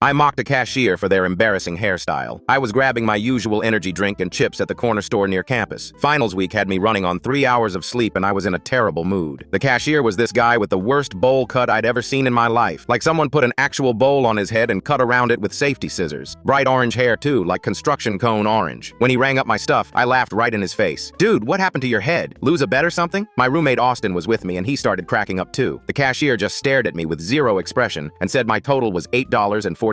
I mocked a cashier for their embarrassing hairstyle. I was grabbing my usual energy drink and chips at the corner store near campus. Finals week had me running on 3 hours of sleep and I was in a terrible mood. The cashier was this guy with the worst bowl cut I'd ever seen in my life. Like someone put an actual bowl on his head and cut around it with safety scissors. Bright orange hair too, like construction cone orange. When he rang up my stuff, I laughed right in his face. "Dude, what happened to your head? Lose a bet or something?" My roommate Austin was with me and he started cracking up too. The cashier just stared at me with zero expression and said my total was $8.42.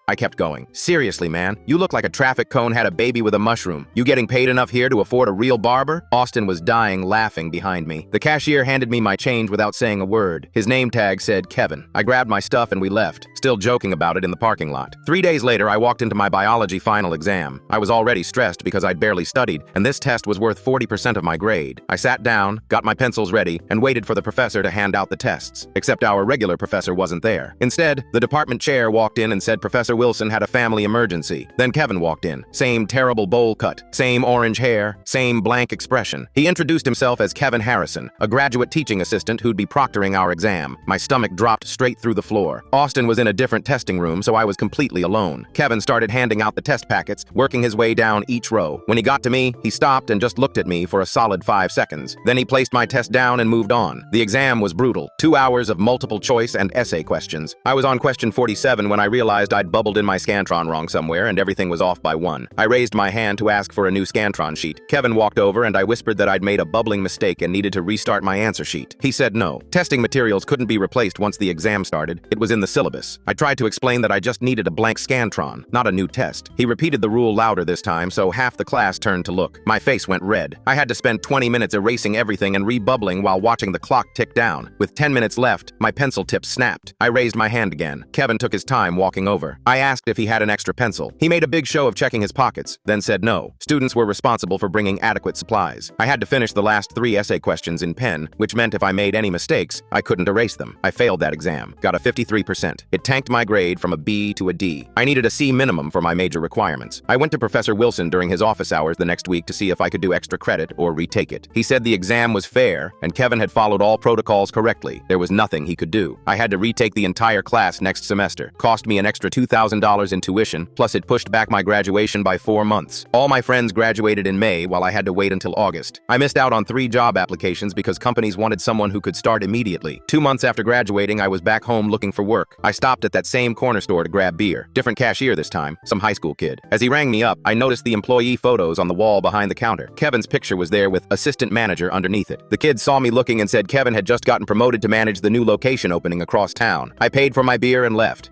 I kept going. "Seriously, man, you look like a traffic cone had a baby with a mushroom. You getting paid enough here to afford a real barber?" Austin was dying laughing behind me. The cashier handed me my change without saying a word. His name tag said Kevin. I grabbed my stuff and we left, still joking about it in the parking lot. 3 days later, I walked into my biology final exam. I was already stressed because I'd barely studied, and this test was worth 40% of my grade. I sat down, got my pencils ready, and waited for the professor to hand out the tests. Except our regular professor wasn't there. Instead, the department chair walked in and said Professor Wilson had a family emergency. Then Kevin walked in. Same terrible bowl cut, same orange hair, same blank expression. He introduced himself as Kevin Harrison, a graduate teaching assistant who'd be proctoring our exam. My stomach dropped straight through the floor. Austin was in a different testing room, so I was completely alone. Kevin started handing out the test packets, working his way down each row. When he got to me, he stopped and just looked at me for a solid 5 seconds. Then he placed my test down and moved on. The exam was brutal. 2 hours of multiple choice and essay questions. I was on question 47 when I realized I'd bubbled in my Scantron wrong somewhere and everything was off by 1. I raised my hand to ask for a new Scantron sheet. Kevin walked over and I whispered that I'd made a bubbling mistake and needed to restart my answer sheet. He said no. Testing materials couldn't be replaced once the exam started. It was in the syllabus. I tried to explain that I just needed a blank Scantron, not a new test. He repeated the rule louder this time, so half the class turned to look. My face went red. I had to spend 20 minutes erasing everything and rebubbling while watching the clock tick down. With 10 minutes left, my pencil tip snapped. I raised my hand again. Kevin took his time walking over. I asked if he had an extra pencil. He made a big show of checking his pockets, then said no. Students were responsible for bringing adequate supplies. I had to finish the last 3 essay questions in pen, which meant if I made any mistakes, I couldn't erase them. I failed that exam. Got a 53%. It tanked my grade from a B to a D. I needed a C minimum for my major requirements. I went to Professor Wilson during his office hours the next week to see if I could do extra credit or retake it. He said the exam was fair and Kevin had followed all protocols correctly. There was nothing he could do. I had to retake the entire class next semester. Cost me an extra $2,000 in tuition, plus it pushed back my graduation by 4 months. All my friends graduated in May while I had to wait until August. I missed out on 3 job applications because companies wanted someone who could start immediately. 2 months after graduating, I was back home looking for work. I stopped at that same corner store to grab beer. Different cashier this time, some high school kid. As he rang me up, I noticed the employee photos on the wall behind the counter. Kevin's picture was there with assistant manager underneath it. The kid saw me looking and said Kevin had just gotten promoted to manage the new location opening across town. I paid for my beer and left.